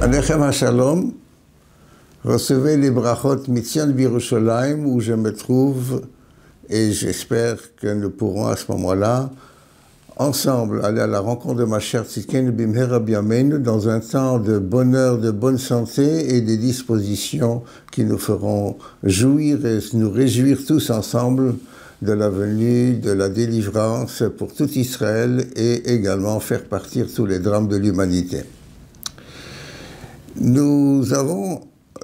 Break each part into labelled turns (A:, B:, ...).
A: Alechem HaShalom, recevez les brachot Mitzion Birushalayim où je me trouve et j'espère que nous pourrons à ce moment-là ensemble aller à la rencontre de ma chère Tzidkenu Bimhera B'Yameinu dans un temps de bonheur, de bonne santé et des dispositions qui nous feront jouir et nous réjouir tous ensemble de la venue, de la délivrance pour tout Israël et également faire partir tous les drames de l'humanité. Nous avons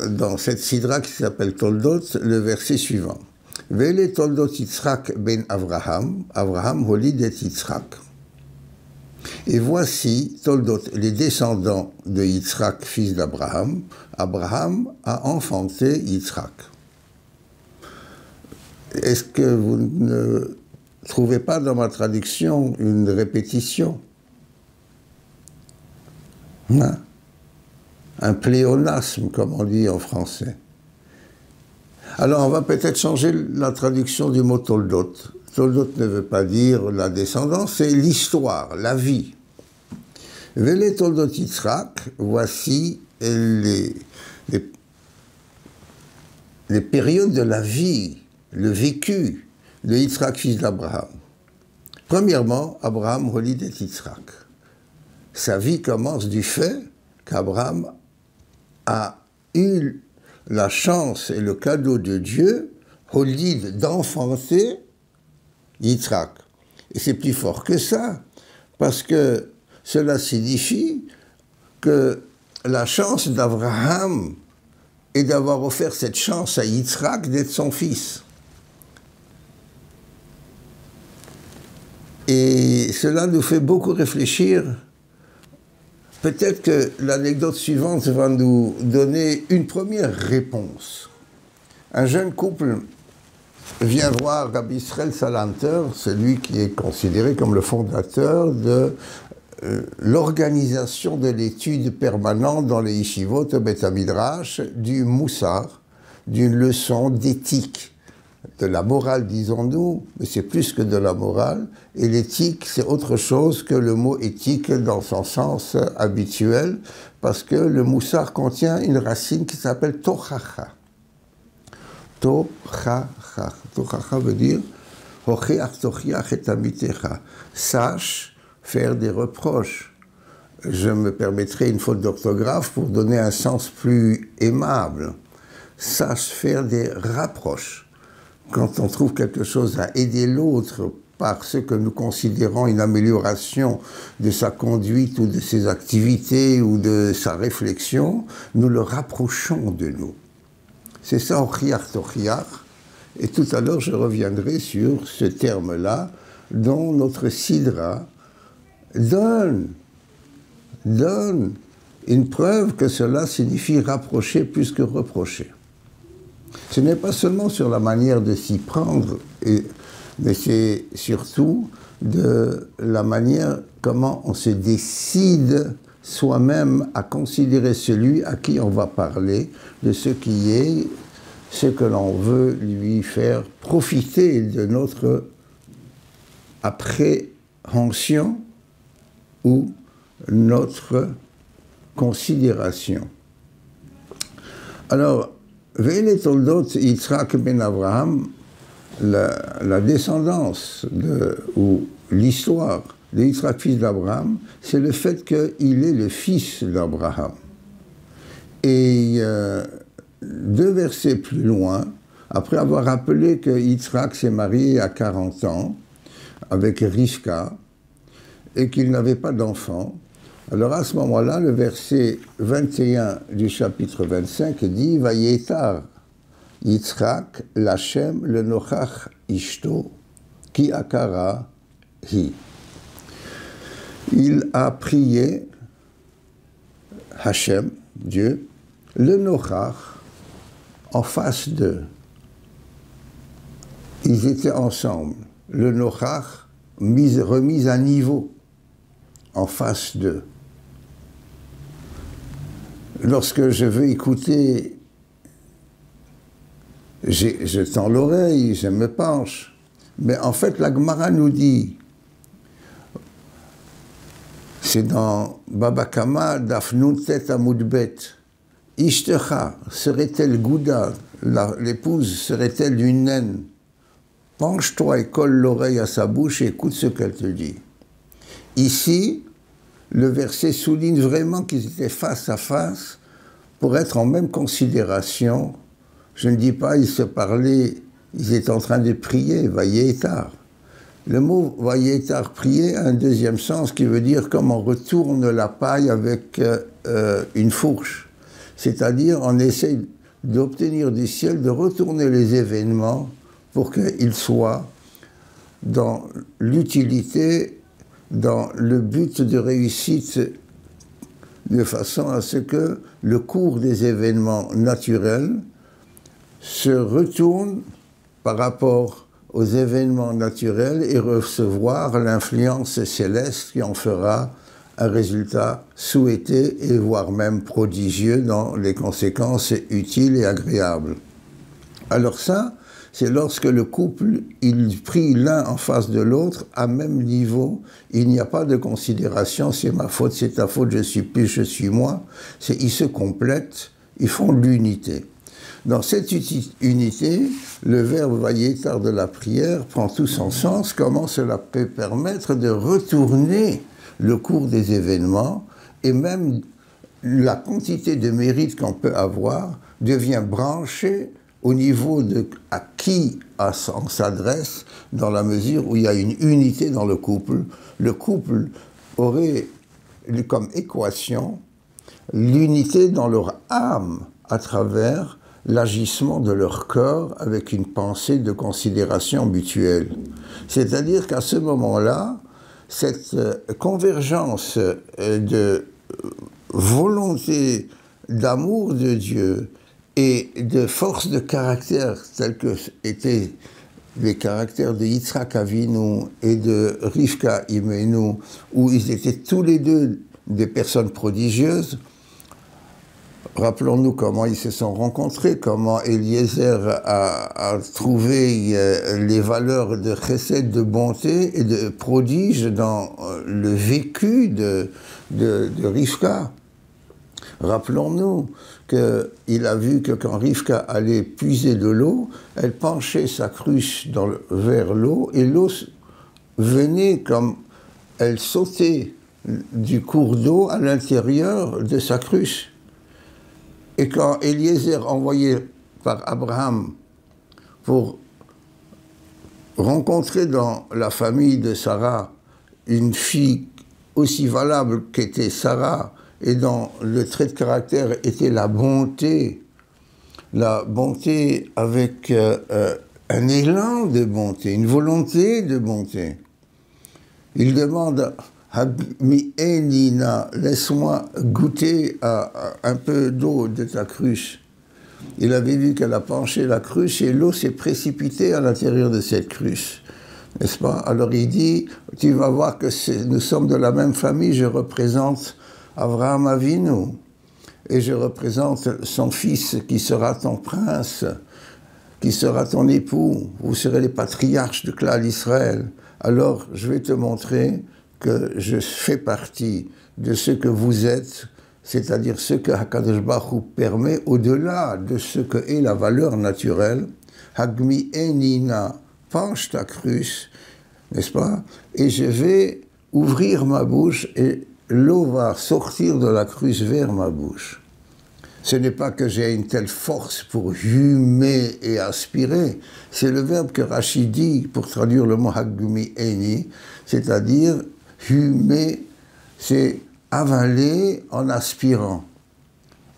A: dans cette sidra qui s'appelle Toldot le verset suivant. Vele Toldot Yitzhak ben Avraham, Avraham holidet Yitzhak. Et voici Toldot, les descendants de Yitzhak, fils d'Abraham. Abraham a enfanté Yitzhak. Est-ce que vous ne trouvez pas dans ma traduction une répétition? Non. Un pléonasme, comme on dit en français. Alors, on va peut-être changer la traduction du mot Toldot. Toldot ne veut pas dire la descendance, c'est l'histoire, la vie. Vele Toldot Yitzhak, voici les périodes de la vie, le vécu de Yitzhak, fils d'Abraham. Premièrement, Abraham holidet Yitzhak. Sa vie commence du fait qu'Abraham a eu la chance et le cadeau de Dieu, holid, d'enfanter Yitzhak. Et c'est plus fort que ça, parce que cela signifie que la chance d'Abraham est d'avoir offert cette chance à Yitzhak d'être son fils. Et cela nous fait beaucoup réfléchir. Peut-être que l'anecdote suivante va nous donner une première réponse. Un jeune couple vient voir Rabbi Israël Salanter, celui qui est considéré comme le fondateur de l'organisation de l'étude permanente dans les yeshivot au Beth Midrash du Moussar, d'une leçon d'éthique, de la morale, disons-nous, mais c'est plus que de la morale, et l'éthique, c'est autre chose que le mot éthique dans son sens habituel, parce que le moussar contient une racine qui s'appelle tochacha. Tochacha. Tochacha veut dire hocheach tochiach et amitecha. Sache faire des reproches. Je me permettrai une faute d'orthographe pour donner un sens plus aimable. Sache faire des rapproches. Quand on trouve quelque chose à aider l'autre par ce que nous considérons une amélioration de sa conduite ou de ses activités ou de sa réflexion, nous le rapprochons de nous. C'est ça, ochiach tochiach. Et tout à l'heure, je reviendrai sur ce terme-là, dont notre sidra donne une preuve que cela signifie rapprocher plus que reprocher. Ce n'est pas seulement sur la manière de s'y prendre, mais c'est surtout de la manière comment on se décide soi-même à considérer celui à qui on va parler, de ce qui est ce que l'on veut lui faire profiter de notre appréhension ou notre considération. Alors, Vele Toldot Yitzhak ben Avraham, la descendance ou l'histoire de Yitzhak, fils d'Abraham, c'est le fait qu'il est le fils d'Abraham. Et 2 versets plus loin, après avoir rappelé que Yitzhak s'est marié à 40 ans avec Rivka et qu'il n'avait pas d'enfant, alors à ce moment-là, le verset 21 du chapitre 25 dit « Vayetar Yitzhak l'Hashem le nochach ishto ki akara hi » Il a prié Hachem, Dieu, le nochach en face d'eux. Ils étaient ensemble. Le nochach remis à niveau en face d'eux. Lorsque je veux écouter, je tends l'oreille, je me penche. Mais en fait, la Gemara nous dit c'est dans Baba Kama, Dafnun Tet Amoudbet. Ishtecha, serait-elle Gouda, l'épouse serait-elle une naine? Penche-toi et colle l'oreille à sa bouche et écoute ce qu'elle te dit. Ici, le verset souligne vraiment qu'ils étaient face à face pour être en même considération. Je ne dis pas ils se parlaient, ils étaient en train de prier, Vayetar. Le mot Vayetar, prier, a un deuxième sens qui veut dire comme on retourne la paille avec une fourche. C'est-à-dire on essaie d'obtenir du ciel, de retourner les événements pour qu'ils soient dans l'utilité, dans le but de réussite, de façon à ce que le cours des événements naturels se retourne par rapport aux événements naturels et recevoir l'influence céleste qui en fera un résultat souhaité et voire même prodigieux dans les conséquences utiles et agréables. Alors ça, c'est lorsque le couple, il prie l'un en face de l'autre à même niveau, il n'y a pas de considération, c'est ma faute, c'est ta faute, je suis plus, je suis moi, ils se complètent, ils font l'unité. Dans cette unité, le verbe vayetar de la prière prend tout son sens, comment cela peut permettre de retourner le cours des événements et même la quantité de mérite qu'on peut avoir devient branchée au niveau de à qui on s'adresse dans la mesure où il y a une unité dans le couple. Le couple aurait comme équation l'unité dans leur âme à travers l'agissement de leur corps avec une pensée de considération mutuelle. C'est-à-dire qu'à ce moment-là, cette convergence de volonté, d'amour de Dieu et de force de caractère tels que étaient les caractères de Yitzhak Avinu et de Rivka Imenu, où ils étaient tous les deux des personnes prodigieuses. Rappelons-nous comment ils se sont rencontrés, comment Eliezer a trouvé les valeurs de chesed, de bonté et de prodige dans le vécu de Rivka. Rappelons-nous qu'il a vu que quand Rivka allait puiser de l'eau, elle penchait sa cruche vers l'eau et l'eau venait comme elle sautait du cours d'eau à l'intérieur de sa cruche. Et quand Eliezer envoyé par Abraham pour rencontrer dans la famille de Sarah une fille aussi valable qu'était Sarah et dont le trait de caractère était la bonté avec un élan de bonté, une volonté de bonté. Il demande Nina, laisse-moi goûter à un peu d'eau de ta cruche. Il avait vu qu'elle a penché la cruche et l'eau s'est précipitée à l'intérieur de cette cruche. N'est-ce pas? Alors il dit, tu vas voir que nous sommes de la même famille, je représente Avraham Avinu et je représente son fils qui sera ton prince, qui sera ton époux, vous serez les patriarches de Klal Israël. Alors je vais te montrer que je fais partie de ce que vous êtes, c'est-à-dire ce que HaKadosh Baruch Hu permet au-delà de ce que est la valeur naturelle. Hagmi enina, penche ta cruche, n'est-ce pas? Et je vais ouvrir ma bouche et l'eau va sortir de la cruche vers ma bouche. Ce n'est pas que j'ai une telle force pour humer et aspirer, c'est le verbe que Rashi dit pour traduire le mot Hagmi eni, c'est-à-dire humer, c'est avaler en aspirant.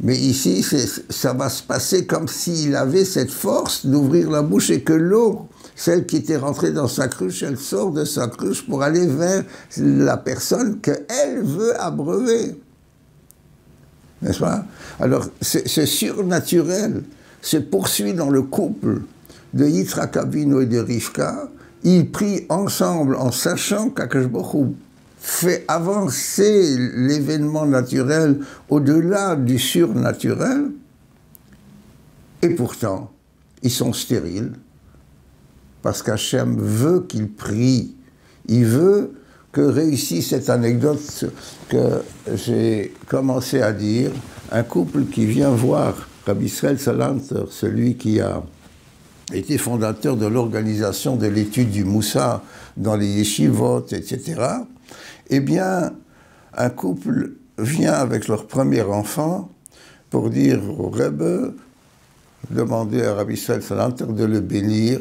A: Mais ici, ça va se passer comme s'il avait cette force d'ouvrir la bouche et que l'eau, celle qui était rentrée dans sa cruche, elle sort de sa cruche pour aller vers la personne qu'elle veut abreuver. N'est-ce pas? Alors, ce surnaturel se poursuit dans le couple de Yitzhak Avinu et de Rivka. Ils prient ensemble en sachant qu'Akadosh Baruch Hu fait avancer l'événement naturel au-delà du surnaturel, et pourtant, ils sont stériles, parce qu'Hachem veut qu'ils prient. Il veut que réussit cette anecdote que j'ai commencé à dire. Un couple qui vient voir Rabbi Israël Salanter, celui qui a été fondateur de l'organisation de l'étude du Moussa dans les yeshivot, etc. Eh bien, un couple vient avec leur premier enfant pour dire au Rebbe, demander à Rabbi Israël Salanter de le bénir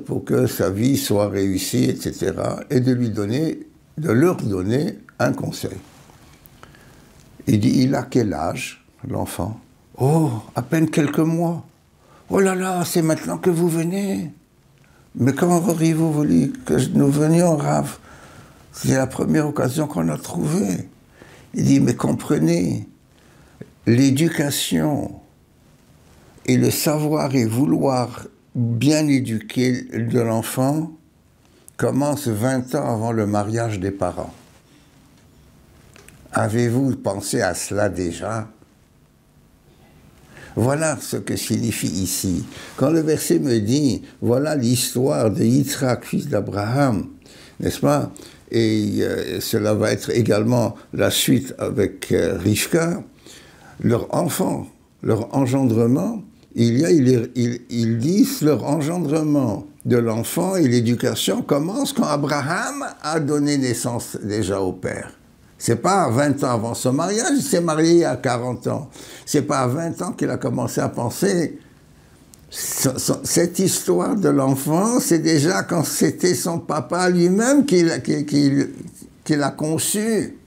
A: pour que sa vie soit réussie, etc. et de leur donner un conseil. Il dit, il a quel âge, l'enfant? Oh, à peine quelques mois. Oh là là, c'est maintenant que vous venez. Mais comment auriez-vous voulu que nous venions, Rav? C'est la première occasion qu'on a trouvée. Il dit, mais comprenez, l'éducation et le savoir et vouloir bien éduquer de l'enfant commence 20 ans avant le mariage des parents. Avez-vous pensé à cela déjà? Voilà ce que signifie ici. Quand le verset me dit, voilà l'histoire de Yitzhak, fils d'Abraham, n'est-ce pas? Et cela va être également la suite avec Rivka, leur enfant, leur engendrement, ils disent leur engendrement de l'enfant et l'éducation commence quand Abraham a donné naissance déjà au père. C'est pas à 20 ans avant son mariage, il s'est marié à 40 ans. C'est pas à 20 ans qu'il a commencé à penser. Cette histoire de l'enfant, c'est déjà quand c'était son papa lui-même qu'il a conçu.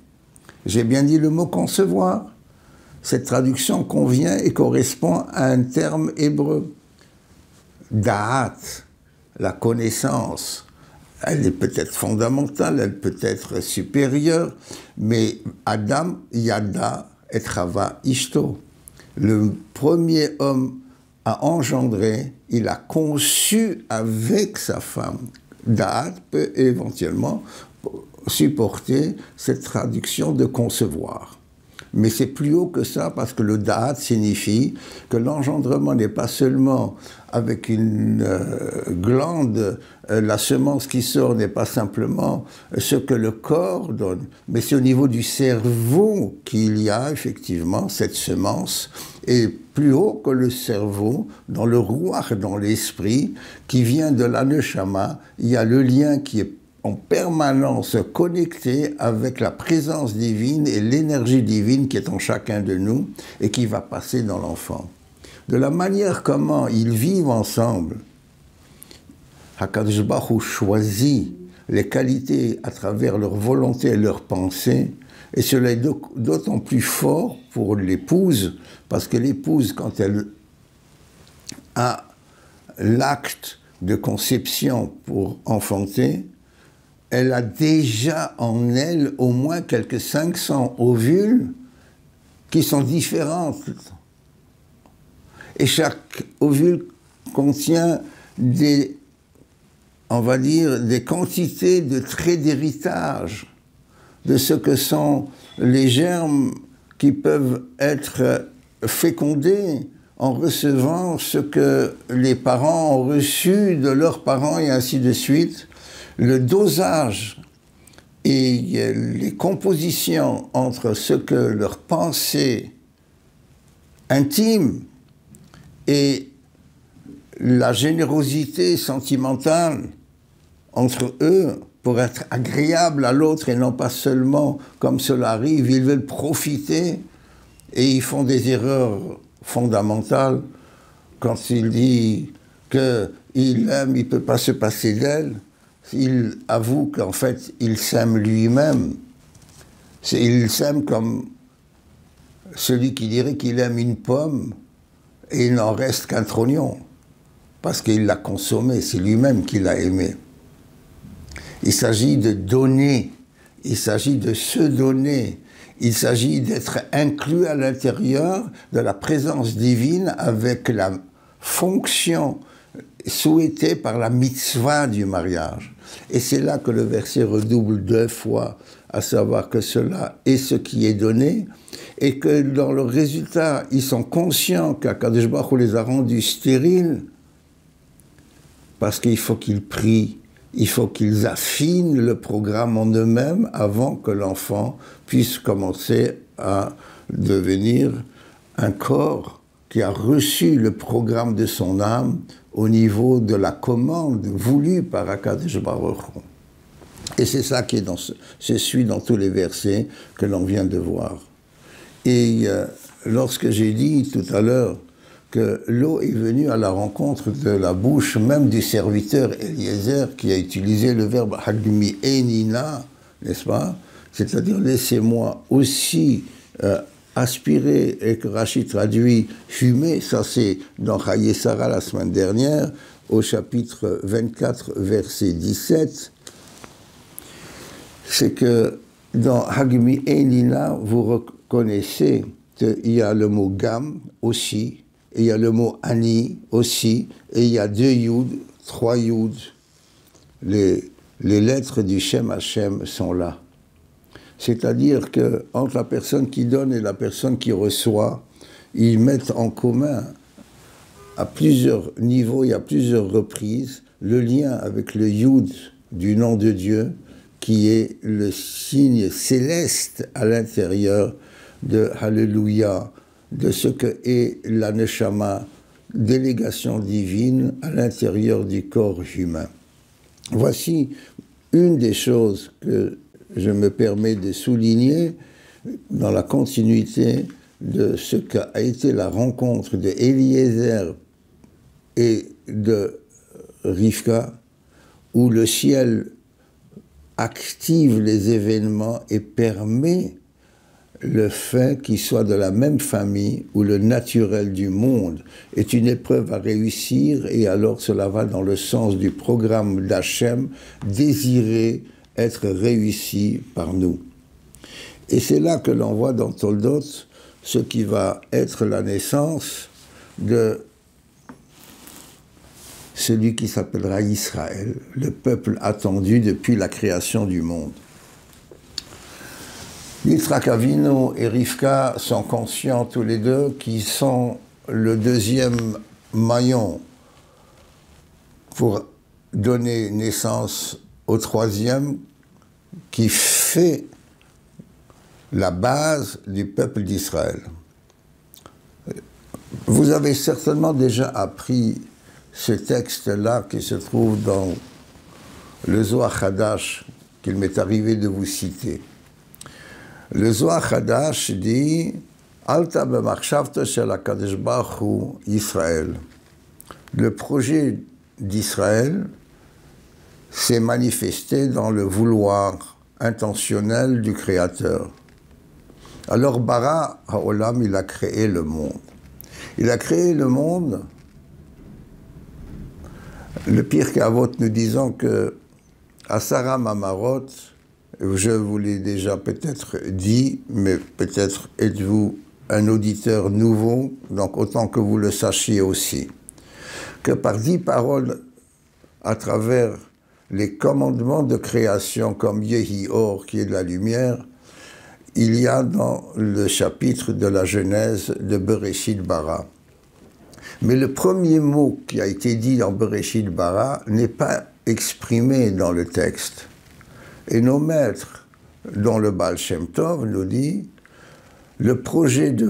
A: J'ai bien dit le mot concevoir. Cette traduction convient et correspond à un terme hébreu. Da'at, la connaissance. Elle est peut-être fondamentale, elle peut être supérieure, mais Adam Yada et Chava Ishto. Le premier homme a engendré, il a conçu avec sa femme. Da'at peut éventuellement supporter cette traduction de concevoir. Mais c'est plus haut que ça parce que le da'at signifie que l'engendrement n'est pas seulement avec une glande, la semence qui sort n'est pas simplement ce que le corps donne, mais c'est au niveau du cerveau qu'il y a effectivement cette semence, et plus haut que le cerveau, dans le ruach, dans l'esprit, qui vient de la neshama, il y a le lien qui est en permanence connecté avec la présence divine et l'énergie divine qui est en chacun de nous et qui va passer dans l'enfant. De la manière comment ils vivent ensemble, HaKadosh Baruch Hu choisit les qualités à travers leur volonté et leur pensée, et cela est d'autant plus fort pour l'épouse, parce que l'épouse, quand elle a l'acte de conception pour enfanter, elle a déjà en elle au moins quelques 500 ovules qui sont différentes. Et chaque ovule contient des, on va dire, des quantités de traits d'héritage de ce que sont les germes qui peuvent être fécondés en recevant ce que les parents ont reçu de leurs parents et ainsi de suite. Le dosage et les compositions entre ce que leur pensée intime et la générosité sentimentale entre eux pour être agréable à l'autre et non pas seulement comme cela arrive, ils veulent profiter et ils font des erreurs fondamentales quand il dit qu'il aime, il ne peut pas se passer d'elle. Il avoue qu'en fait, il s'aime lui-même. Il s'aime comme celui qui dirait qu'il aime une pomme et il n'en reste qu'un trognon, parce qu'il l'a consommé, c'est lui-même qui l'a aimé. Il s'agit de donner, il s'agit de se donner, il s'agit d'être inclus à l'intérieur de la présence divine avec la fonction souhaité par la mitzvah du mariage. Et c'est là que le verset redouble 2 fois, à savoir que cela est ce qui est donné, et que dans le résultat, ils sont conscients qu'Akadosh Baruch Hu les a rendus stériles, parce qu'il faut qu'ils prient il faut qu'ils affinent le programme en eux-mêmes avant que l'enfant puisse commencer à devenir un corps qui a reçu le programme de son âme au niveau de la commande voulue par Akadosh Baruch Hu. Et c'est ça qui est dans tous les versets que l'on vient de voir. Et lorsque j'ai dit tout à l'heure que l'eau est venue à la rencontre de la bouche même du serviteur Eliezer qui a utilisé le verbe Hagmi Enina, n'est-ce pas? C'est-à-dire laissez-moi aussi aspirer, et que Rachid traduit fumer, ça c'est dans Chaye Sarah la semaine dernière, au chapitre 24, verset 17, c'est que dans Hagmi Enina, vous reconnaissez qu'il y a le mot Gam aussi, et il y a le mot Ani aussi, et il y a 2 Yud, 3 Yud. Les lettres du Shem Hashem sont là. C'est-à-dire qu'entre la personne qui donne et la personne qui reçoit, ils mettent en commun à plusieurs niveaux et à plusieurs reprises le lien avec le Yud du nom de Dieu, qui est le signe céleste à l'intérieur de Alléluia, de ce que est la Neshama, délégation divine à l'intérieur du corps humain. Voici une des choses que je me permets de souligner dans la continuité de ce qu'a été la rencontre de Eliezer et de Rivka, où le ciel active les événements et permet le fait qu'ils soient de la même famille, où le naturel du monde est une épreuve à réussir, et alors cela va dans le sens du programme d'Hachem, désirer être réussi par nous. Et c'est là que l'on voit dans Toldot ce qui va être la naissance de celui qui s'appellera Israël, le peuple attendu depuis la création du monde. Yitzhak Avinu et Rivka sont conscients tous les deux qu'ils sont le deuxième maillon pour donner naissance au troisième qui fait la base du peuple d'Israël. Vous avez certainement déjà appris ce texte-là qui se trouve dans le Zohar Hadash qu'il m'est arrivé de vous citer. Le Zohar Hadash dit Alta b'machshavto shel HaKadosh Baruch Hu Israël. Le projet d'Israël s'est manifesté dans le vouloir intentionnel du Créateur. Alors Bara Haolam, il a créé le monde. Il a créé le monde, le pire qu'avot nous disant que Asara Mamarot, je vous l'ai déjà peut-être dit, mais peut-être êtes-vous un auditeur nouveau, donc autant que vous le sachiez aussi, que par 10 paroles à travers les commandements de création comme Yehi Or, qui est de la lumière, il y a dans le chapitre de la Genèse de Bereshit Bara. Mais le premier mot qui a été dit dans Bereshit Bara n'est pas exprimé dans le texte. Et nos maîtres, dont le Baal Shem Tov nous dit, le projet de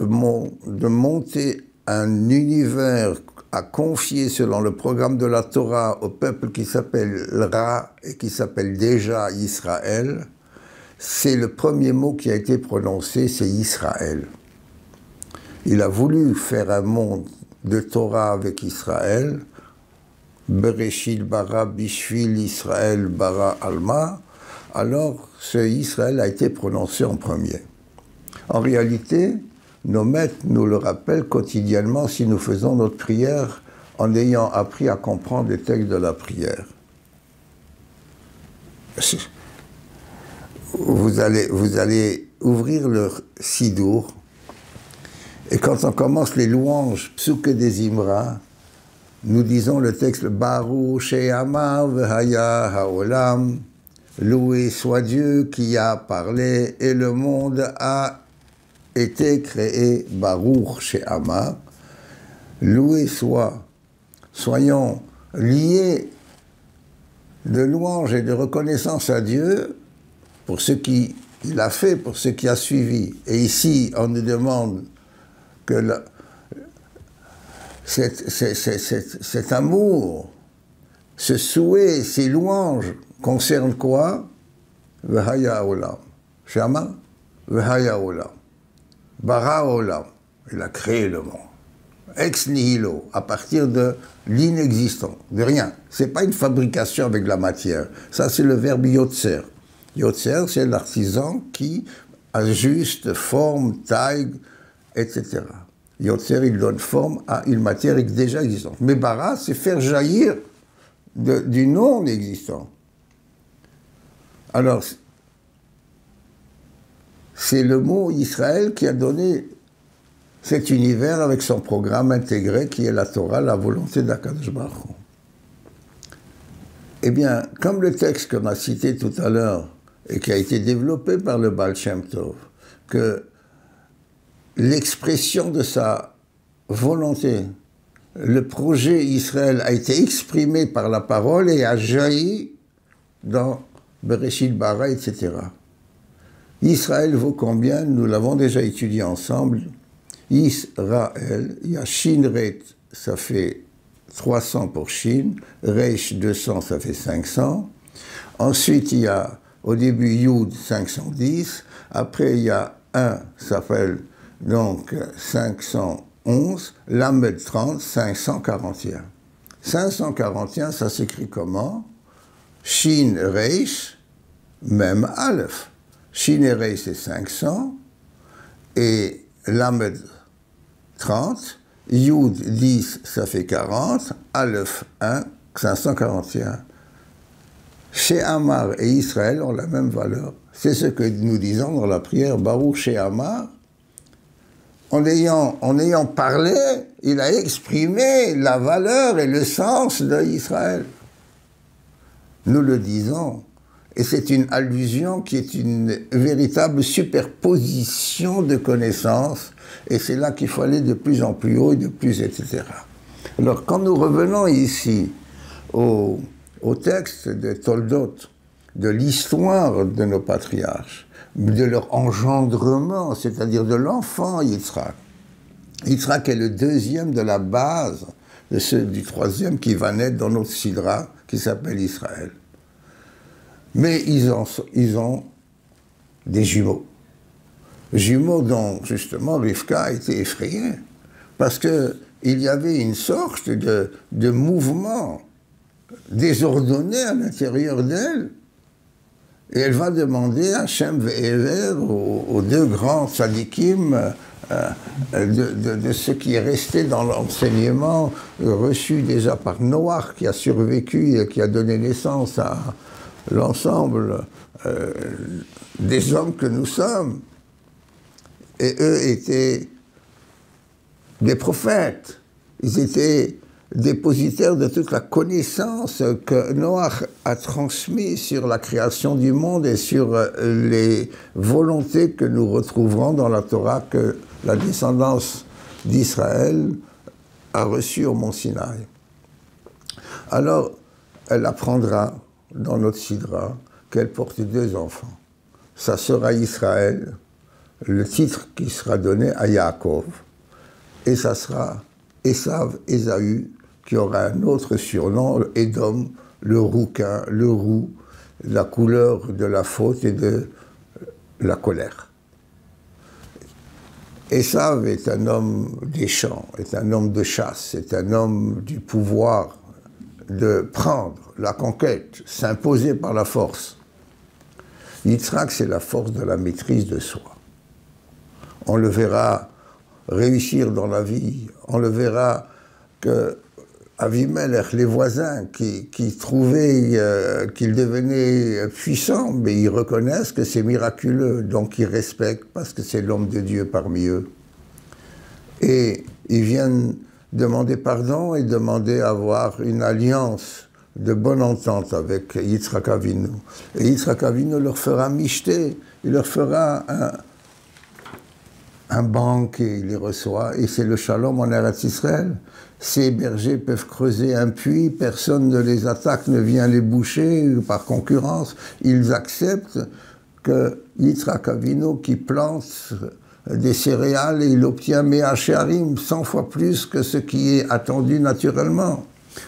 A: monter un univers à confier selon le programme de la Torah au peuple qui s'appelle Ra et qui s'appelle déjà Israël, c'est le premier mot qui a été prononcé, c'est Israël. Il a voulu faire un monde de Torah avec Israël, Bereshit bara bishvil Israël bara alma, alors ce Israël a été prononcé en premier. En réalité, nos maîtres nous le rappellent quotidiennement si nous faisons notre prière en ayant appris à comprendre les textes de la prière. Vous allez ouvrir le Sidour, et quand on commence les louanges, Psuke des Imra, nous disons le texte Baruch she'amar v'haya ha'olam, loué soit Dieu qui a parlé et le monde a été créé, Baruch she'amar, loué soit, soyons liés de louange et de reconnaissance à Dieu pour ce qu'il a fait, pour ce qui a suivi. Et ici, on nous demande que cet amour, ce souhait, ces louanges concernent quoi? V'haya olam. Shama? V'haya olam. Bara olam. Il a créé le monde. Ex nihilo, à partir de l'inexistant, de rien. Ce n'est pas une fabrication avec la matière. Ça, c'est le verbe yotzer. Yotzer, c'est l'artisan qui ajuste, forme, taille, etc. Yotzer, il donne forme à une matière déjà existante. Mais bara, c'est faire jaillir du non existant. Alors, c'est le mot Israël qui a donné cet univers avec son programme intégré qui est la Torah, la volonté d'Akadosh Baruch Hu. Eh bien, comme le texte qu'on a cité tout à l'heure et qui a été développé par le Baal Shem Tov, que l'expression de sa volonté, le projet Israël a été exprimé par la parole et a jailli dans Bereshit Bara, etc. Israël vaut combien? Nous l'avons déjà étudié ensemble. Israël, il y a Shin Ret, ça fait 300 pour Shin, Reish 200, ça fait 500. Ensuite, il y a au début Yud 510, après il y a 1, ça s'appelle donc 511, Lamed 30, 541. 541, ça s'écrit comment? Shin Reish, même Aleph. Shin et Reish, c'est 500, et Lamed 30, Yud 10, ça fait 40, Aleph 1, 541. Chez Amar et Israël ont la même valeur. C'est ce que nous disons dans la prière Baruch chez Amar. En ayant parlé, il a exprimé la valeur et le sens d'Israël. Nous le disons. Et c'est une allusion qui est une véritable superposition de connaissances. Et c'est là qu'il faut aller de plus en plus haut et de plus, etc. Alors, quand nous revenons ici au texte de Toldot, de l'histoire de nos patriarches, de leur engendrement, c'est-à-dire de l'enfant Yitzhak. Yitzhak est le deuxième de la base du troisième qui va naître dans notre sidra, qui s'appelle Israël. Mais ils ont des jumeaux. Jumeaux dont, justement, Rivka a été effrayée. Parce qu'il y avait une sorte de mouvement désordonné à l'intérieur d'elle. Et elle va demander à Shem Ve'ever, aux deux grands tzadikim, de ce qui est resté dans l'enseignement reçu déjà par Noach, qui a survécu et qui a donné naissance à l'ensemble des hommes que nous sommes. Et eux étaient des prophètes. Ils étaient dépositaires de toute la connaissance que Noach a transmise sur la création du monde et sur les volontés que nous retrouverons dans la Torah que la descendance d'Israël a reçues au mont Sinaï. Alors, elle apprendra dans notre sidra qu'elle porte deux enfants. Ça sera Israël, le titre qui sera donné à Yaakov, et ça sera Esav, Ésaü, qui aura un autre surnom, Édom, le rouquin, le roux, la couleur de la faute et de la colère. Esav est un homme des champs, est un homme de chasse, est un homme du pouvoir de prendre la conquête, s'imposer par la force. Yitzhak, c'est la force de la maîtrise de soi. On le verra réussir dans la vie, on le verra que Avimelech, les voisins qui trouvaient qu'il devenait puissant, mais ils reconnaissent que c'est miraculeux, donc ils respectent parce que c'est l'homme de Dieu parmi eux. Et ils viennent demander pardon et demander à avoir une alliance de bonne entente avec Yitzhak Avinu. Et Yitzhak Avinu leur fera michté, il leur fera un banquet, il les reçoit, et c'est le shalom en Eretz Israël. Ces bergers peuvent creuser un puits, personne ne les attaque, ne vient les boucher par concurrence. Ils acceptent que Yitzhak Avinu qui plante des céréales et il obtient Mea Shearim, 100 fois plus que ce qui est attendu naturellement.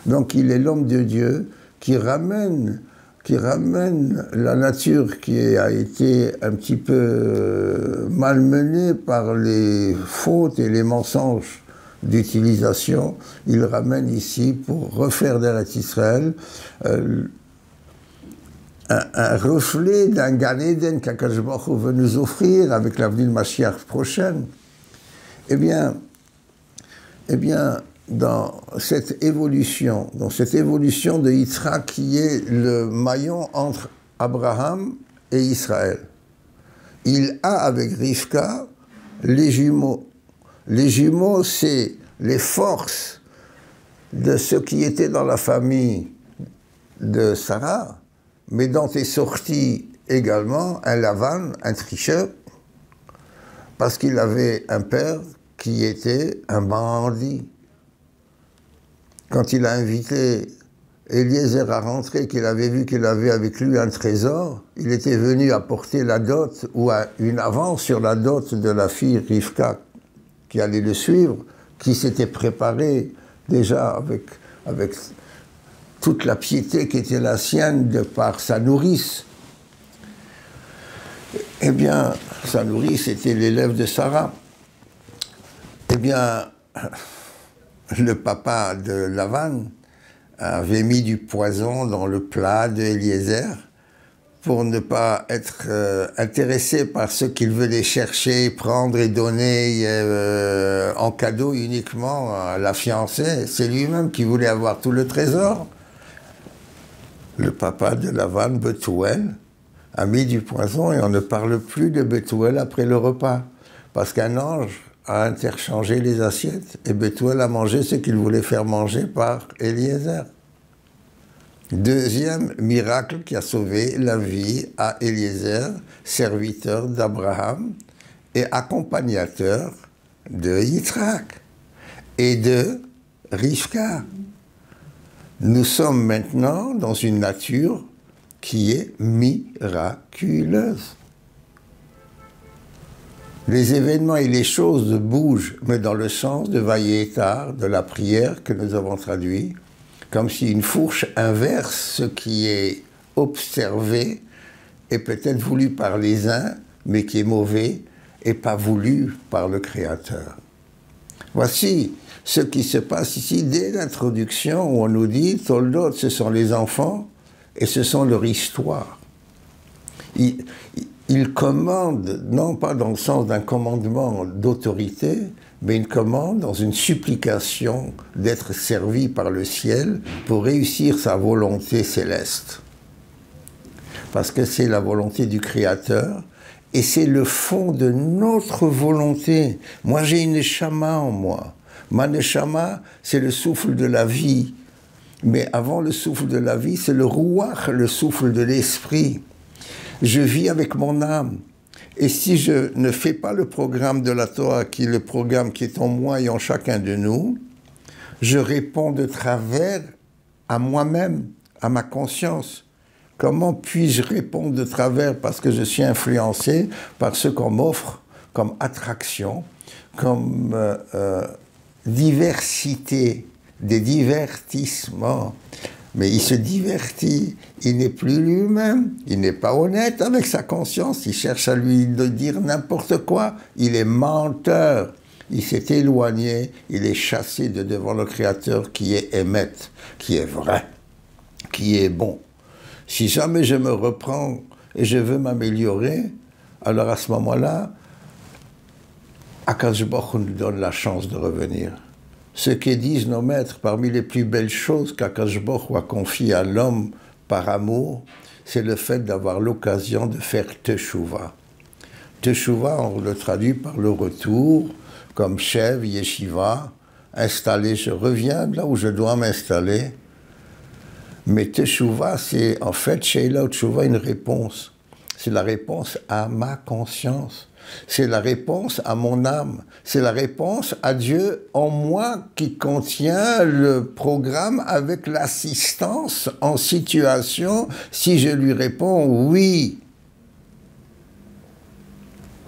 A: Donc il est l'homme de Dieu qui ramène la nature qui a été un petit peu malmenée par les fautes et les mensonges d'utilisation. Il ramène ici pour refaire d'Eretz Israël un reflet d'un Gan Eden qu'Akadosh Baruch Hu veut nous offrir avec l'avenue de Mashiach prochaine. Eh bien, dans cette évolution de Yitzhak qui est le maillon entre Abraham et Israël, il a avec Rivka les jumeaux. Les jumeaux, c'est les forces de ce qui était dans la famille de Sarah, mais dont est sorti également un Lavan, un tricheur, parce qu'il avait un père qui était un bandit. Quand il a invité Eliezer à rentrer, qu'il avait vu qu'il avait avec lui un trésor, il était venu apporter la dot, ou une avance sur la dot de la fille Rivka, qui allait le suivre, qui s'était préparée déjà avec toute la piété qui était la sienne de par sa nourrice. Eh bien, sa nourrice était l'élève de Sarah. Eh bien, le papa de Lavan avait mis du poison dans le plat de Eliezer pour ne pas être intéressé par ce qu'il venait chercher, prendre et donner en cadeau uniquement à la fiancée. C'est lui-même qui voulait avoir tout le trésor. Le papa de Lavan, Bethuel, a mis du poison et on ne parle plus de Bethuel après le repas. Parce qu'un ange a interchangé les assiettes et Bethuel a mangé ce qu'il voulait faire manger par Eliezer. Deuxième miracle qui a sauvé la vie à Eliezer, serviteur d'Abraham et accompagnateur de Yitzhak et de Rivka. Nous sommes maintenant dans une nature qui est miraculeuse. Les événements et les choses bougent, mais dans le sens de Vayetar, de la prière que nous avons traduit, comme si une fourche inverse ce qui est observé et peut-être voulu par les uns, mais qui est mauvais et pas voulu par le Créateur. Voici ce qui se passe ici dès l'introduction où on nous dit « Toldot, ce sont les enfants et ce sont leur histoire ». Il commande, non pas dans le sens d'un commandement d'autorité, mais une commande dans une supplication d'être servi par le ciel pour réussir sa volonté céleste. Parce que c'est la volonté du Créateur et c'est le fond de notre volonté. Moi, j'ai une neshama en moi. Ma neshama, c'est le souffle de la vie. Mais avant le souffle de la vie, c'est le ruach, le souffle de l'esprit. Je vis avec mon âme. Et si je ne fais pas le programme de la Torah, qui est le programme qui est en moi et en chacun de nous, je réponds de travers à moi-même, à ma conscience. Comment puis-je répondre de travers parce que je suis influencé par ce qu'on m'offre comme attraction, comme diversité, des divertissements. Mais il se divertit, il n'est plus lui-même, il n'est pas honnête avec sa conscience, il cherche à lui dire n'importe quoi, il est menteur, il s'est éloigné, il est chassé de devant le Créateur qui est émet, qui est vrai, qui est bon. Si jamais je me reprends et je veux m'améliorer, alors à ce moment-là, Akadosh Baruch Hu nous donne la chance de revenir. Ce que disent nos maîtres, parmi les plus belles choses qu'Akadosh Baruch Hu a confiées à l'homme par amour, c'est le fait d'avoir l'occasion de faire Teshuvah. Teshuvah, on le traduit par le retour, comme Shev, Yeshiva, installé, je reviens de là où je dois m'installer. Mais Teshuvah, c'est en fait, Sheila ou Teshuvah, une réponse. C'est la réponse à ma conscience. C'est la réponse à mon âme. C'est la réponse à Dieu en moi qui contient le programme avec l'assistance en situation si je lui réponds oui.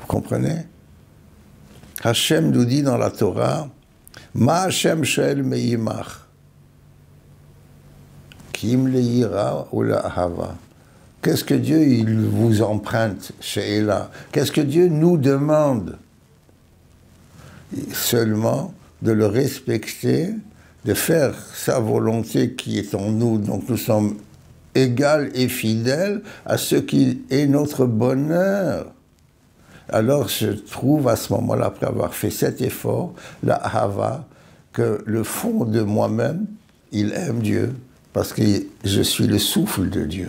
A: Vous comprenez? Hachem nous dit dans la Torah, Ma Hachem Shel Meimach, Kim Leira ou la Hava. Qu'est-ce que Dieu il vous emprunte, Sheila? Qu'est-ce que Dieu nous demande? Seulement de le respecter, de faire sa volonté qui est en nous. Donc nous sommes égaux et fidèles à ce qui est notre bonheur. Alors je trouve à ce moment-là, après avoir fait cet effort, la Hava, que le fond de moi-même, il aime Dieu, parce que je suis le souffle de Dieu.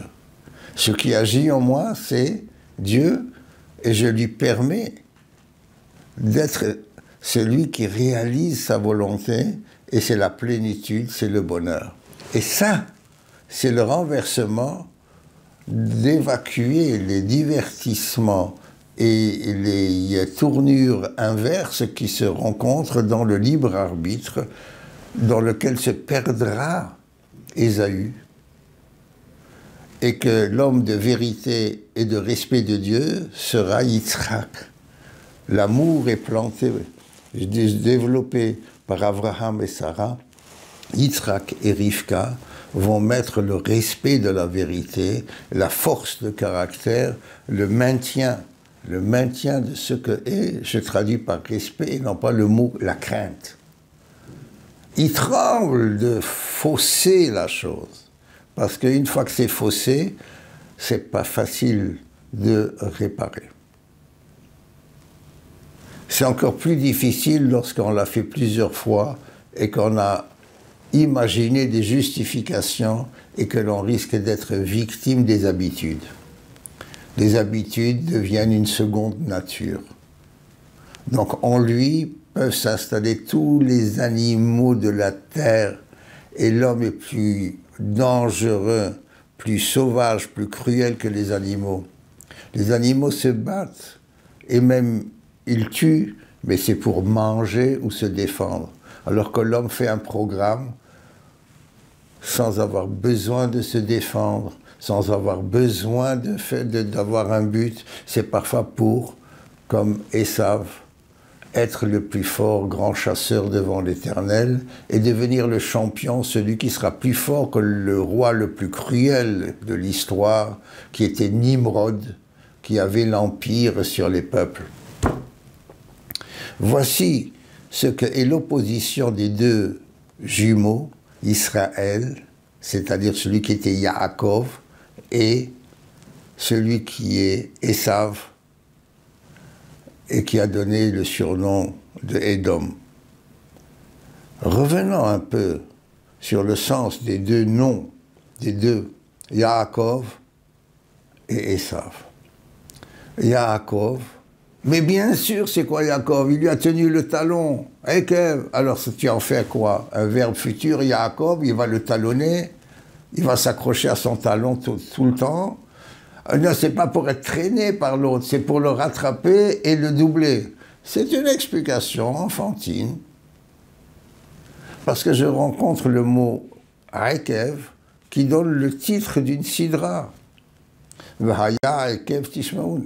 A: Ce qui agit en moi, c'est Dieu, et je lui permets d'être celui qui réalise sa volonté, et c'est la plénitude, c'est le bonheur. Et ça, c'est le renversement d'évacuer les divertissements et les tournures inverses qui se rencontrent dans le libre arbitre, dans lequel se perdra Ésaü, et que l'homme de vérité et de respect de Dieu sera Yitzhak. L'amour est planté, développé par Abraham et Sarah. Yitzhak et Rivka vont mettre le respect de la vérité, la force de caractère, le maintien de ce que est, je traduis par respect, et non pas le mot la crainte. Ils tremblent de fausser la chose. Parce qu'une fois que c'est faussé, c'est pas facile de réparer. C'est encore plus difficile lorsqu'on l'a fait plusieurs fois et qu'on a imaginé des justifications et que l'on risque d'être victime des habitudes. Les habitudes deviennent une seconde nature. Donc en lui peuvent s'installer tous les animaux de la terre et l'homme est plus dangereux, plus sauvage, plus cruel que les animaux. Les animaux se battent et même ils tuent, mais c'est pour manger ou se défendre. Alors que l'homme fait un programme sans avoir besoin de se défendre, sans avoir besoin d'avoir un but. C'est parfois pour, comme Esav, être le plus fort, grand chasseur devant l'Éternel, et devenir le champion, celui qui sera plus fort que le roi le plus cruel de l'histoire, qui était Nimrod, qui avait l'empire sur les peuples. Voici ce que est l'opposition des deux jumeaux, Israël, c'est-à-dire celui qui était Yaakov, et celui qui est Esav, et qui a donné le surnom de Édom. Revenons un peu sur le sens des deux noms, des deux, Yaakov et Esav. Yaakov, mais bien sûr, c'est quoi Yaakov? Il lui a tenu le talon. Ekev, alors tu en fais quoi? Un verbe futur, Yaakov, il va le talonner, il va s'accrocher à son talon tout le temps. Non, c'est pas pour être traîné par l'autre, c'est pour le rattraper et le doubler. C'est une explication enfantine. Parce que je rencontre le mot Ekev qui donne le titre d'une sidra. V'haya Ekev Tishmaun.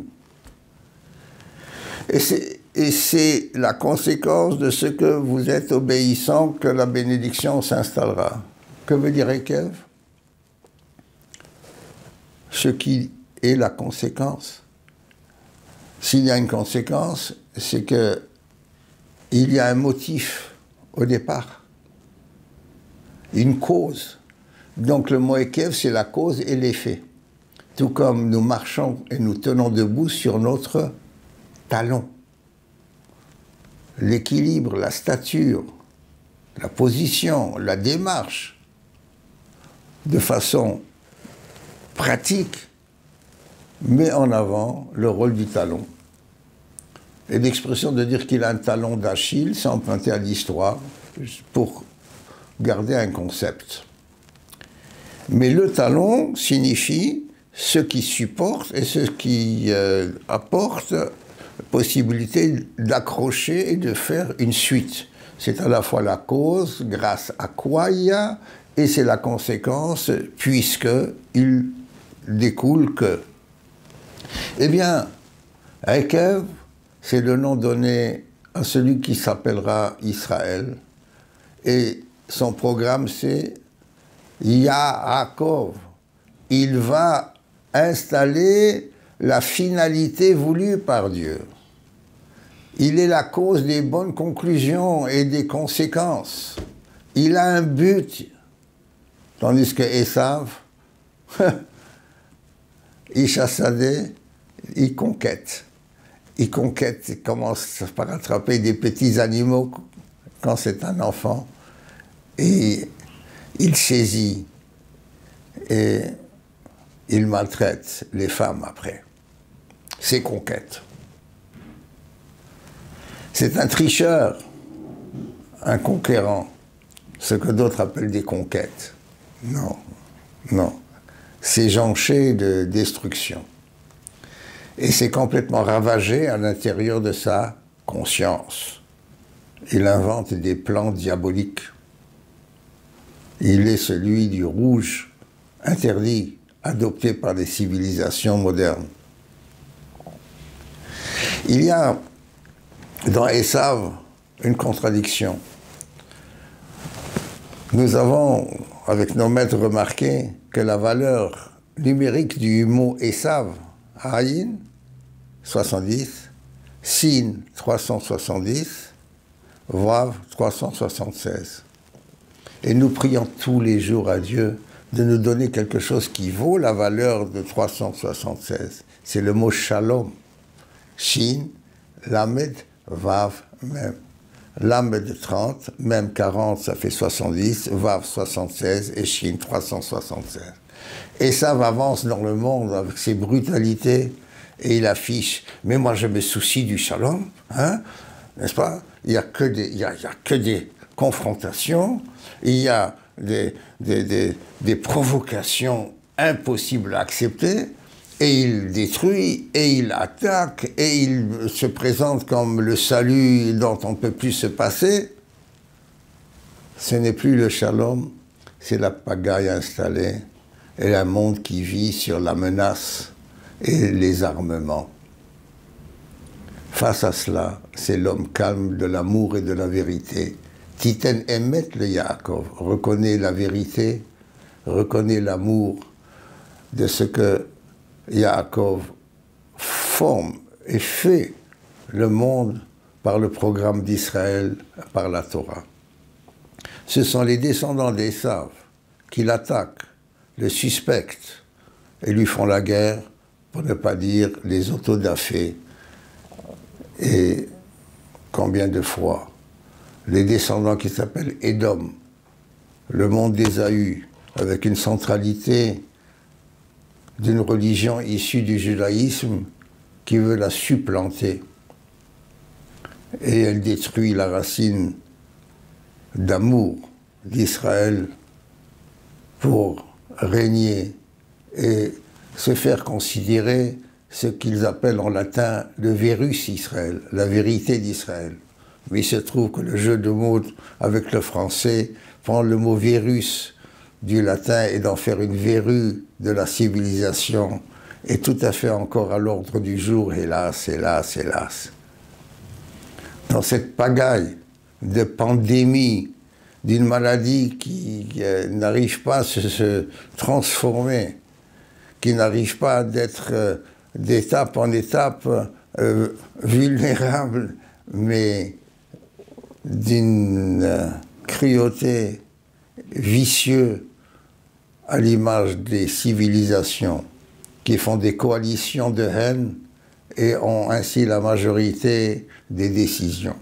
A: Et c'est la conséquence de ce que vous êtes obéissant que la bénédiction s'installera. Que veut dire Ekev? Ce qui est la conséquence. S'il y a une conséquence, c'est qu'il y a un motif au départ, une cause. Donc le mot Ekev, c'est la cause et l'effet. Tout comme nous marchons et nous tenons debout sur notre talon. L'équilibre, la stature, la position, la démarche, de façon pratique, met en avant le rôle du talon. Et l'expression de dire qu'il a un talon d'Achille, c'est emprunté à l'histoire pour garder un concept. Mais le talon signifie ce qui supporte et ce qui apporte possibilité d'accrocher et de faire une suite. C'est à la fois la cause, grâce à quoi il y a, et c'est la conséquence, puisqu'il découle que. Eh bien, Ekev, c'est le nom donné à celui qui s'appellera Israël, et son programme c'est Yaakov. Il va installer la finalité voulue par Dieu. Il est la cause des bonnes conclusions et des conséquences. Il a un but. Tandis que Esav, Ishassadeh, il conquête. Il conquête, il commence par attraper des petits animaux quand c'est un enfant. Et il saisit. Et il maltraite les femmes après. C'est conquête. C'est un tricheur, un conquérant, ce que d'autres appellent des conquêtes. Non, non. C'est jonché de destruction. Et c'est complètement ravagé à l'intérieur de sa conscience. Il invente des plans diaboliques. Il est celui du rouge, interdit, adopté par les civilisations modernes. Il y a dans Esav une contradiction. Nous avons, avec nos maîtres, remarqué que la valeur numérique du mot Esav, Ayin, 70, Sin, 370, Vav, 376. Et nous prions tous les jours à Dieu de nous donner quelque chose qui vaut la valeur de 376. C'est le mot Shalom. Shin, Lamed, Vav, Mem. Lamed 30, Mem 40, ça fait 70, Vav 76 et Shin 376. Et ça avance dans le monde avec ses brutalités et il affiche. Mais moi je me soucie du Shalom, hein, n'est-ce pas? Il n'y a que des confrontations, il y a des provocations impossibles à accepter, et il détruit, et il attaque, et il se présente comme le salut dont on ne peut plus se passer. Ce n'est plus le shalom, c'est la pagaille installée, et un monde qui vit sur la menace et les armements. Face à cela, c'est l'homme calme de l'amour et de la vérité. Titen Emet le Yaakov, reconnaît la vérité, reconnaît l'amour de ce que Yaakov forme et fait le monde par le programme d'Israël, par la Torah. Ce sont les descendants d'Esav qui l'attaquent, le suspectent et lui font la guerre, pour ne pas dire les autodafés. Et combien de fois les descendants qui s'appellent Édom, le monde d'Ésaü, avec une centralité d'une religion issue du judaïsme qui veut la supplanter. Et elle détruit la racine d'amour d'Israël pour régner et se faire considérer ce qu'ils appellent en latin le virus Israël, la vérité d'Israël. Mais il se trouve que le jeu de mots avec le français prend le mot virus du latin et d'en faire une verrue de la civilisation est tout à fait encore à l'ordre du jour, hélas, hélas, hélas. Dans cette pagaille de pandémie, d'une maladie qui n'arrive pas à se transformer, qui n'arrive pas d'être d'étape en étape vulnérable, mais d'une cruauté vicieuse à l'image des civilisations qui font des coalitions de haine et ont ainsi la majorité des décisions.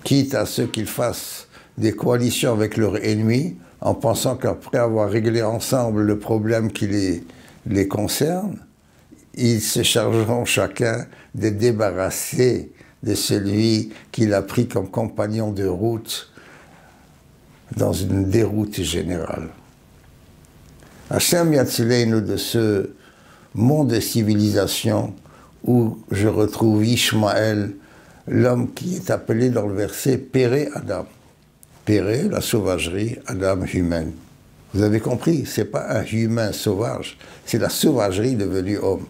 A: Quitte à ce qu'ils fassent des coalitions avec leurs ennemis en pensant qu'après avoir réglé ensemble le problème qui les concerne, ils se chargeront chacun de débarrasser de celui qu'il a pris comme compagnon de route dans une déroute générale. Hachem Yatzileinu de ce monde de civilisation où je retrouve Ishmaël, l'homme qui est appelé dans le verset Péré Adam. Péré, la sauvagerie, Adam, humaine. Vous avez compris, ce n'est pas un humain sauvage, c'est la sauvagerie devenue homme.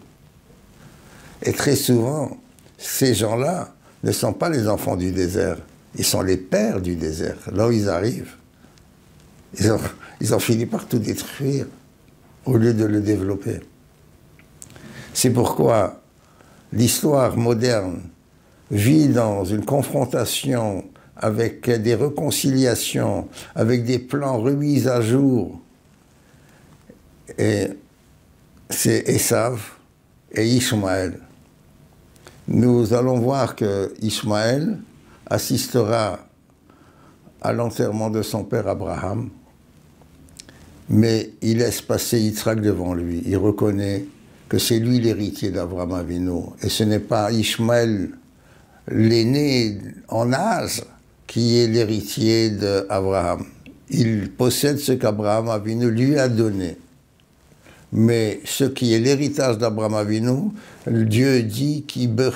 A: Et très souvent, ces gens-là ne sont pas les enfants du désert, ils sont les pères du désert. Là où ils arrivent, ils ont fini par tout détruire au lieu de le développer. C'est pourquoi l'histoire moderne vit dans une confrontation avec des réconciliations, avec des plans remis à jour. Et c'est Esav et Ishmaël. Nous allons voir que Ishmaël assistera à l'enterrement de son père Abraham, mais il laisse passer Yitzhak devant lui. Il reconnaît que c'est lui l'héritier d'Abraham Avinu, et ce n'est pas Ishmaël, l'aîné en âge, qui est l'héritier d'Abraham. Il possède ce qu'Abraham Avinu lui a donné. Mais ce qui est l'héritage d'Abraham Avinu, Dieu dit qui be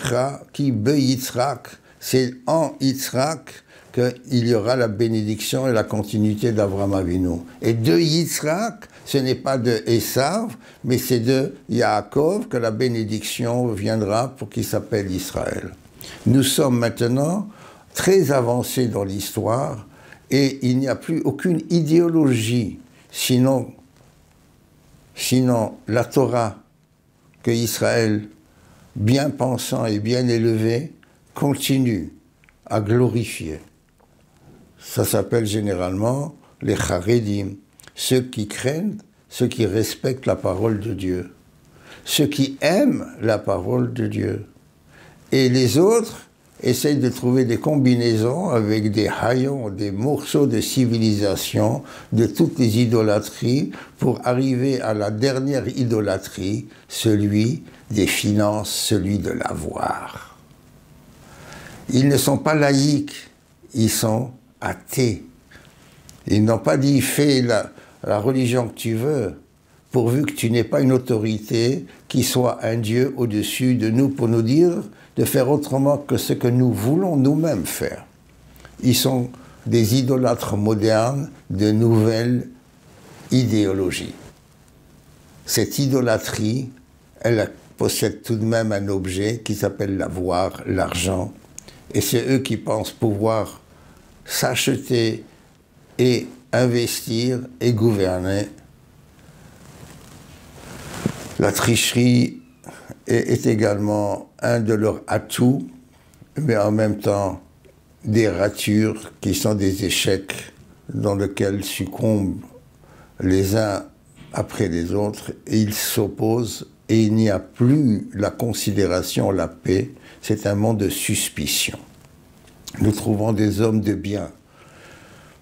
A: Yitzhak, c'est en Yitzhak qu'il y aura la bénédiction et la continuité d'Abraham Avinu. Et de Yitzhak, ce n'est pas de Esav, mais c'est de Yaakov que la bénédiction viendra pour qu'il s'appelle Israël. Nous sommes maintenant très avancés dans l'histoire et il n'y a plus aucune idéologie, sinon la Torah que Israël, bien pensant et bien élevé, continue à glorifier. Ça s'appelle généralement les Charedim, ceux qui craignent, ceux qui respectent la parole de Dieu, ceux qui aiment la parole de Dieu. Et les autres essayent de trouver des combinaisons avec des haillons, des morceaux de civilisation, de toutes les idolâtries, pour arriver à la dernière idolâtrie, celui des finances, celui de l'avoir. Ils ne sont pas laïcs, ils sont athées. Ils n'ont pas dit « fais la religion que tu veux », pourvu que tu n'aies pas une autorité qui soit un Dieu au-dessus de nous pour nous dire de faire autrement que ce que nous voulons nous-mêmes faire. Ils sont des idolâtres modernes de nouvelles idéologies. Cette idolâtrie, elle possède tout de même un objet qui s'appelle l'avoir, l'argent, et c'est eux qui pensent pouvoir s'acheter et investir et gouverner. La tricherie est également un de leurs atouts, mais en même temps des ratures qui sont des échecs dans lesquels succombent les uns après les autres, et ils s'opposent, et il n'y a plus la considération, la paix, c'est un monde de suspicion. Nous trouvons des hommes de bien,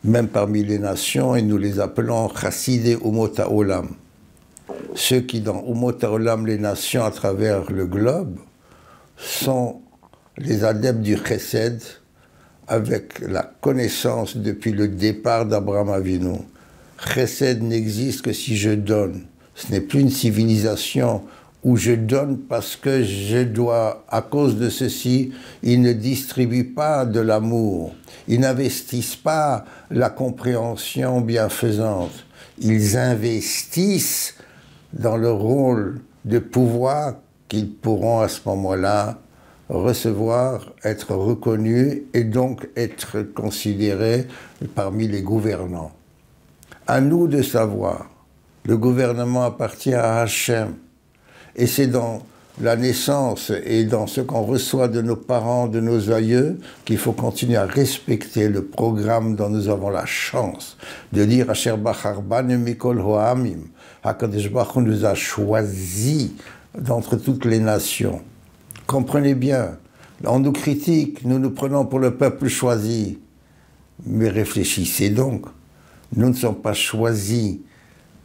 A: même parmi les nations, et nous les appelons Chassidei Umot HaOlam. Ceux qui, dans Umot HaOlam, les nations à travers le globe, sont les adeptes du Chesed, avec la connaissance depuis le départ d'Abraham Avinu. Chesed n'existe que si je donne. Ce n'est plus une civilisation où je donne parce que je dois, à cause de ceci, ils ne distribuent pas de l'amour, ils n'investissent pas la compréhension bienfaisante, ils investissent dans le rôle de pouvoir qu'ils pourront à ce moment-là recevoir, être reconnus et donc être considérés parmi les gouvernants. À nous de savoir, le gouvernement appartient à Hachem, et c'est dans la naissance et dans ce qu'on reçoit de nos parents, de nos aïeux, qu'il faut continuer à respecter le programme dont nous avons la chance de dire Asher Bachar Banu Mikol Ho'amim, HaKadosh Baruch Hu nous a choisis d'entre toutes les nations. Comprenez bien, on nous critique, nous nous prenons pour le peuple choisi, mais réfléchissez donc, nous ne sommes pas choisis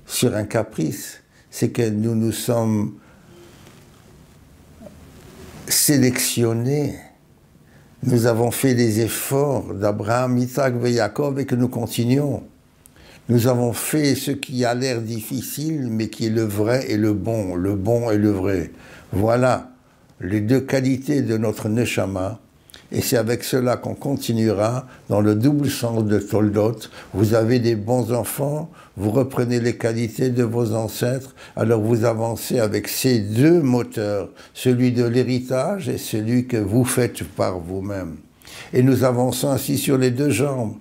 A: sur un caprice, c'est que nous nous sommes sélectionnés. Nous avons fait des efforts d'Abraham, Yitzhak et Yaakov et que nous continuons. Nous avons fait ce qui a l'air difficile, mais qui est le vrai et le bon et le vrai. Voilà les deux qualités de notre neshama, et c'est avec cela qu'on continuera dans le double sens de Toldot. Vous avez des bons enfants, vous reprenez les qualités de vos ancêtres, alors vous avancez avec ces deux moteurs, celui de l'héritage et celui que vous faites par vous-même. Et nous avançons ainsi sur les deux jambes.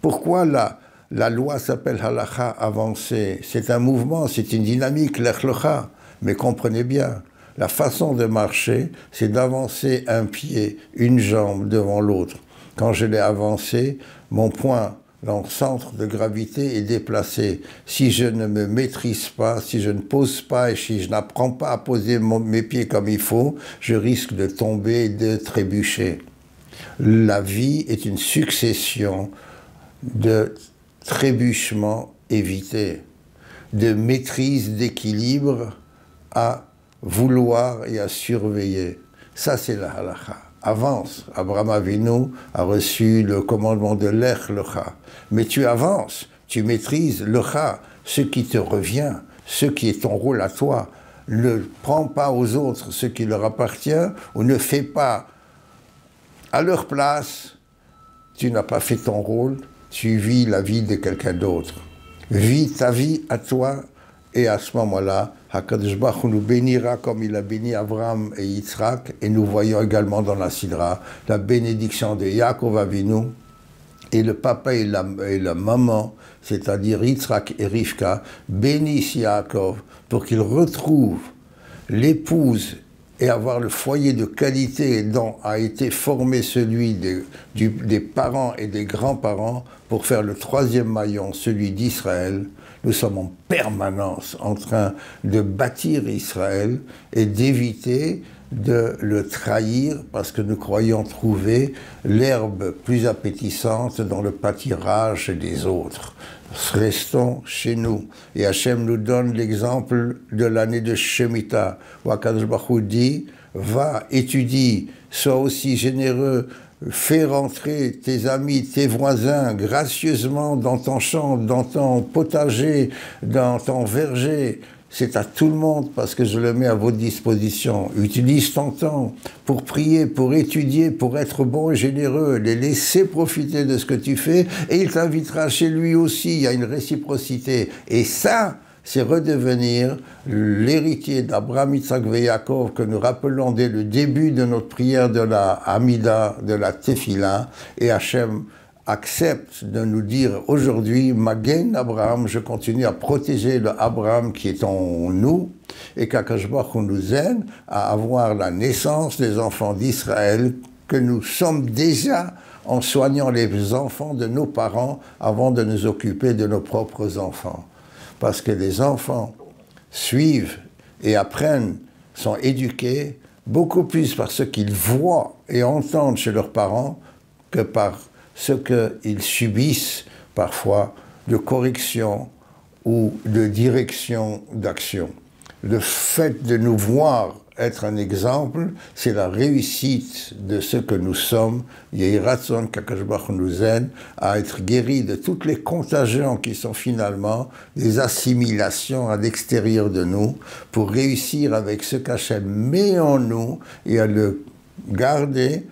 A: Pourquoi la loi s'appelle halakha, avancée? C'est un mouvement, c'est une dynamique, l'echlocha. Mais comprenez bien, la façon de marcher, c'est d'avancer un pied, une jambe devant l'autre. Quand je l'ai avancé, mon point dans le centre de gravité est déplacé. Si je ne me maîtrise pas, si je ne pose pas et si je n'apprends pas à poser mes pieds comme il faut, je risque de tomber et de trébucher. La vie est une succession de trébuchements évités, de maîtrise d'équilibre à vouloir et à surveiller. Ça, c'est la halakha. Avance. Abraham Avinu a reçu le commandement de l'ech lecha. Mais tu avances, tu maîtrises lecha, ce qui te revient, ce qui est ton rôle à toi. Ne prends pas aux autres ce qui leur appartient ou ne fais pas à leur place. Tu n'as pas fait ton rôle, tu vis la vie de quelqu'un d'autre. Vis ta vie à toi. Et à ce moment-là, HaKadosh Baruch Hu nous bénira comme il a béni Abraham et Yitzhak. Et nous voyons également dans la Sidra la bénédiction de Yaakov Avinu. Et le papa et la maman, c'est-à-dire Yitzhak et Rivka, bénissent Yaakov pour qu'il retrouve l'épouse et avoir le foyer de qualité dont a été formé celui des parents et des grands-parents pour faire le troisième maillon, celui d'Israël. Nous sommes en permanence en train de bâtir Israël et d'éviter de le trahir parce que nous croyons trouver l'herbe plus appétissante dans le pâturage des autres. Restons chez nous. Et Hachem nous donne l'exemple de l'année de Shemitah, où HaKadosh Baruch Hu dit, va, étudie, sois aussi généreux, fais rentrer tes amis, tes voisins gracieusement dans ton champ, dans ton potager, dans ton verger. C'est à tout le monde parce que je le mets à votre disposition. Utilise ton temps pour prier, pour étudier, pour être bon et généreux. Les laisser profiter de ce que tu fais et il t'invitera chez lui aussi. Il y a une réciprocité. Et ça, c'est redevenir l'héritier d'Abraham, Yitzhak et Yaakov que nous rappelons dès le début de notre prière de la Hamida, de la Tefila. Et Hachem accepte de nous dire aujourd'hui, Magen Abraham, je continue à protéger le Abraham qui est en nous, et qu'Akadosh Baruch Hu nous aide à avoir la naissance des enfants d'Israël, que nous sommes déjà en soignant les enfants de nos parents avant de nous occuper de nos propres enfants. Parce que les enfants suivent et apprennent, sont éduqués beaucoup plus par ce qu'ils voient et entendent chez leurs parents que par ce qu'ils subissent parfois de correction ou de direction d'action. Le fait de nous voir être un exemple, c'est la réussite de ce que nous sommes. Yehi Ratzon qu'Akadosh Baruch Hu nous aide à être guéris de toutes les contagions qui sont finalement des assimilations à l'extérieur de nous, pour réussir avec ce qu'Hachem met en nous et à le garder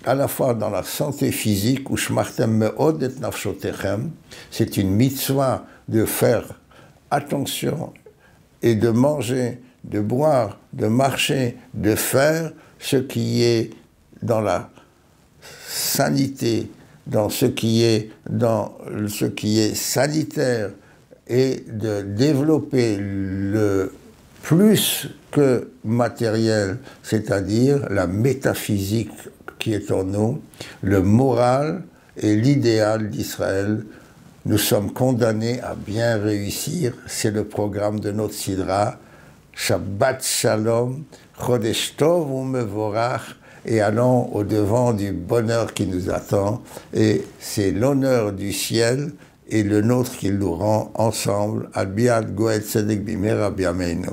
A: à la fois dans la santé physique, où shmartem me'od et nafshotechem, c'est une mitzvah de faire attention et de manger, de boire, de marcher, de faire ce qui est dans la sanité, dans ce qui est sanitaire, et de développer le plus que matériel, c'est-à-dire la métaphysique qui est en nous, le moral et l'idéal d'Israël. Nous sommes condamnés à bien réussir. C'est le programme de notre Sidra. Shabbat Shalom, Chodesh Tov u'Mevorach, et allons au-devant du bonheur qui nous attend. Et c'est l'honneur du ciel et le nôtre qui nous rend ensemble. Al Biad Goel Tzedek Bimera Biameinu.